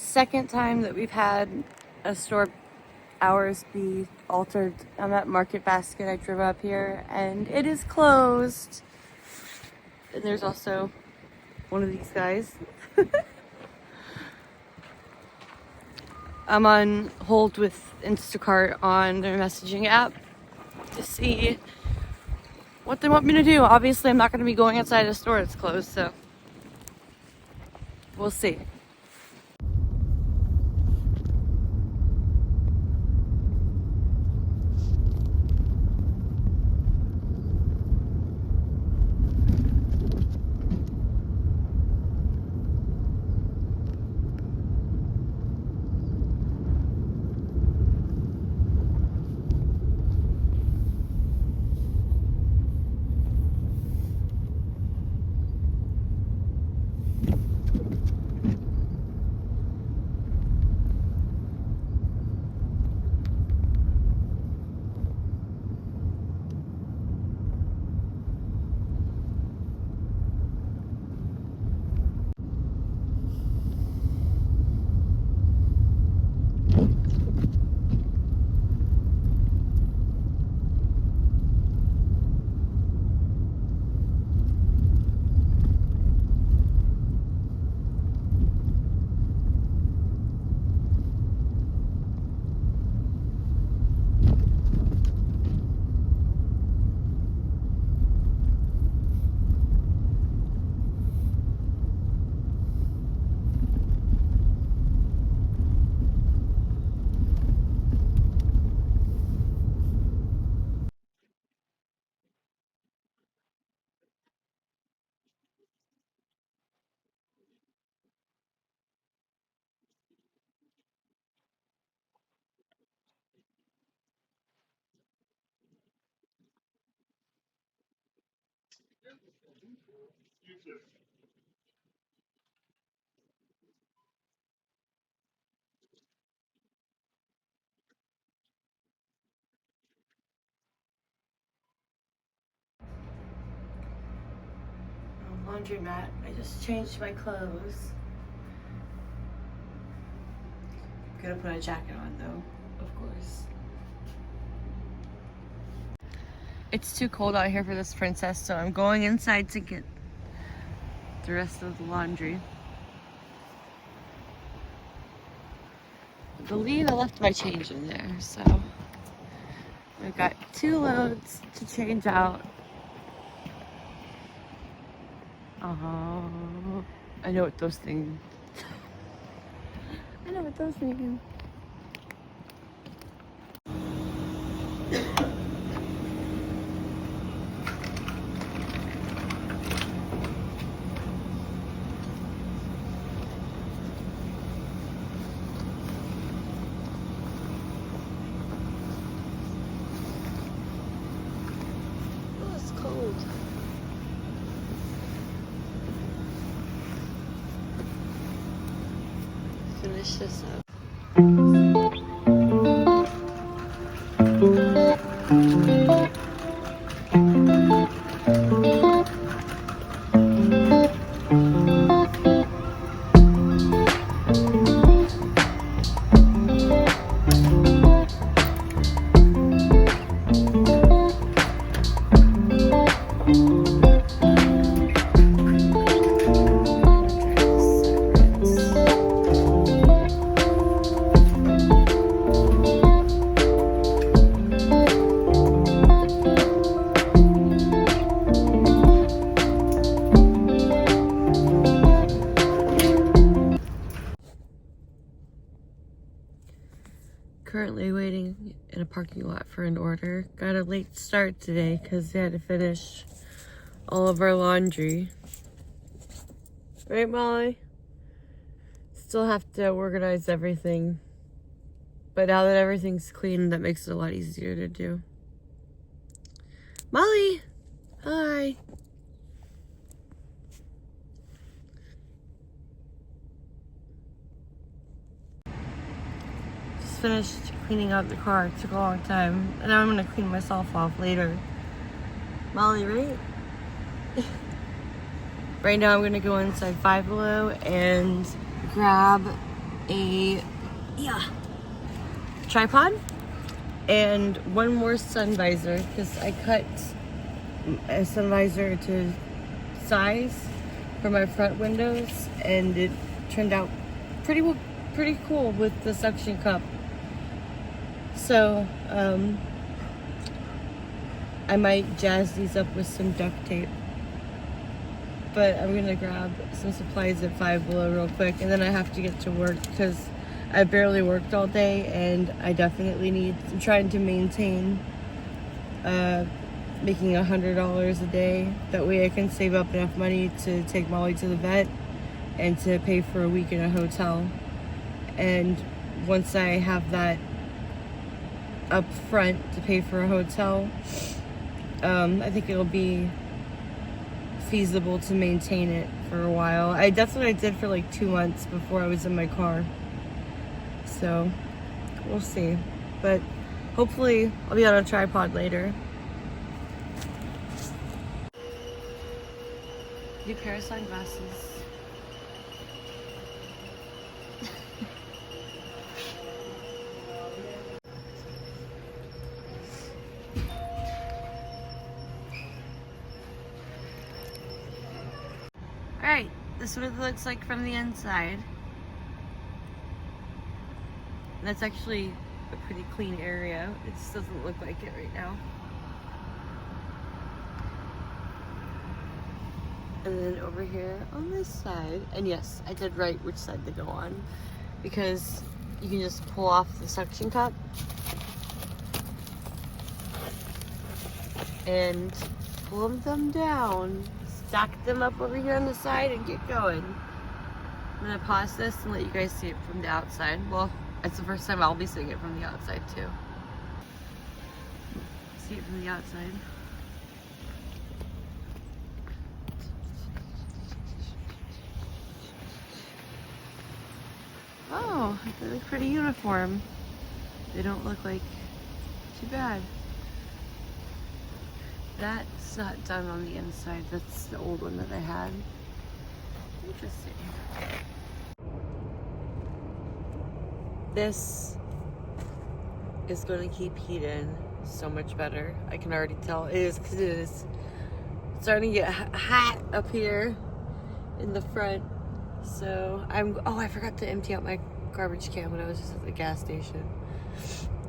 second time that we've had a store hours be altered. I'm at Market Basket. I drove up here and it is closed. And there's also one of these guys. I'm on hold with Instacart on their messaging app to see what they want me to do. Obviously, I'm not going to be going outside a store that's closed, so we'll see. Laundromat. I just changed my clothes. I'm gonna put a jacket on though, of course. It's too cold out here for this princess, so I'm going inside to get the rest of the laundry. I believe I left my change in there, so I've got 2 loads to change out. I know what those things. I know what those things. Oh, it's cold. Finish this up. Currently waiting in a parking lot for an order. Got a late start today because they had to finish all of our laundry. Right, Molly? Still have to organize everything. But now that everything's clean, that makes it a lot easier to do. Molly! Hi! Finished cleaning out the car. It took a long time. And now I'm gonna clean myself off later. Molly, right? Right now I'm gonna go inside Five Below and grab a tripod and one more sun visor, because I cut a sun visor to size for my front windows, and it turned out pretty cool with the suction cup. So I might jazz these up with some duct tape, but I'm gonna grab some supplies at Five Below real quick, and then I have to get to work because I barely worked all day, and I definitely I'm trying to maintain making $100 a day. That way I can save up enough money to take Molly to the vet and to pay for a week in a hotel. And once I have that up front to pay for a hotel, I think it'll be feasible to maintain it for a while. That's what I did for like 2 months before I was in my car. So we'll see. But hopefully I'll be on a tripod later. New pair of sunglasses. Alright, this is what it looks like from the inside. That's actually a pretty clean area. It just doesn't look like it right now. And then over here on this side, and yes, I did write which side to go on, because you can just pull off the suction cup and pull them down, stack them up over here on the side, and get going. I'm gonna pause this and let you guys see it from the outside. Well, it's the first time I'll be seeing it from the outside too. See it from the outside. Oh, they look pretty uniform. They don't look like too bad. That's not done on the inside. That's the old one that I had. Interesting. This is going to keep heat in so much better. I can already tell it is, because it is starting to get hot up here in the front. So I forgot to empty out my garbage can when I was just at the gas station.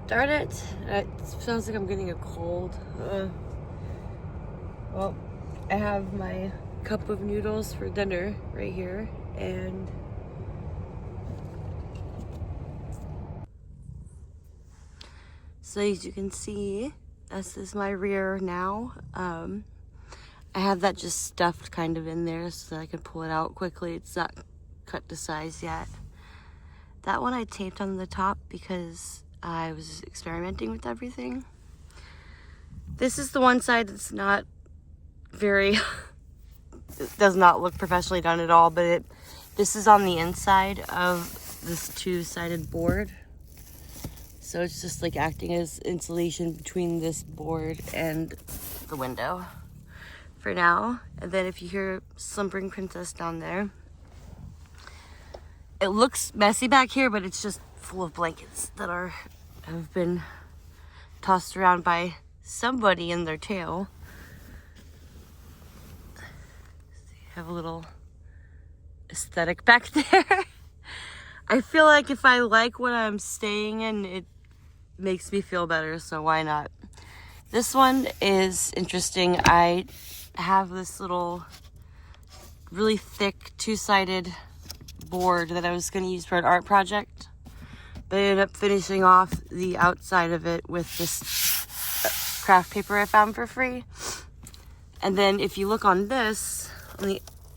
Darn it. It sounds like I'm getting a cold. Well, I have my cup of noodles for dinner right here, and so as you can see, this is my rear now. I have that just stuffed kind of in there so that I can pull it out quickly. It's not cut to size yet. That one I taped on the top because I was experimenting with everything. This is the one side that's not very, it does not look professionally done at all, but this is on the inside of this two-sided board. So it's just like acting as insulation between this board and the window for now. And then if you hear Slumbering Princess down there, it looks messy back here, but it's just full of blankets that have been tossed around by somebody in their tail. So you have a little aesthetic back there. I feel like if I like what I'm staying in, it makes me feel better, so why not? This one is interesting. I have this little really thick two-sided board that I was going to use for an art project, but I ended up finishing off the outside of it with this craft paper I found for free. And then if you look on this,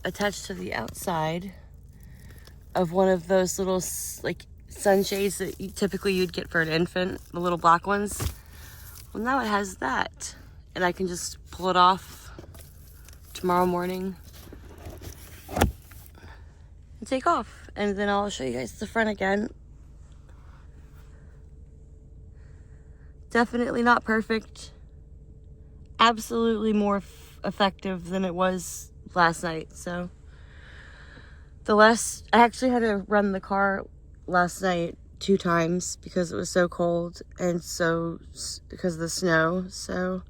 attached to the outside of one of those little like sunshades that you'd get for an infant, the little black ones, well, now it has that, and I can just pull it off tomorrow morning and take off. And then I'll show you guys the front again. Definitely not perfect. Absolutely more effective than it was last night. So I actually had to run the car last night 2 times because it was so cold and because of the snow. So,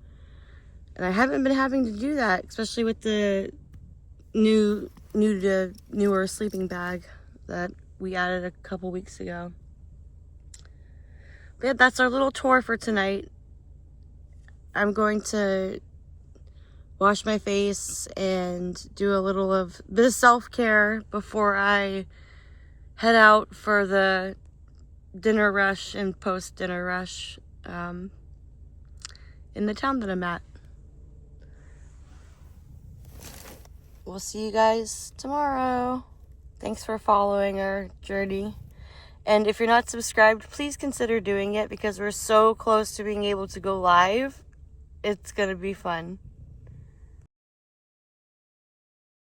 and I haven't been having to do that, especially with the newer sleeping bag that we added a couple weeks ago. But yeah, that's our little tour for tonight. I'm going to wash my face and do a bit of self-care before I head out for the dinner rush and post-dinner rush in the town that I'm at. We'll see you guys tomorrow. Thanks for following our journey. And if you're not subscribed, please consider doing it because we're so close to being able to go live. It's gonna be fun.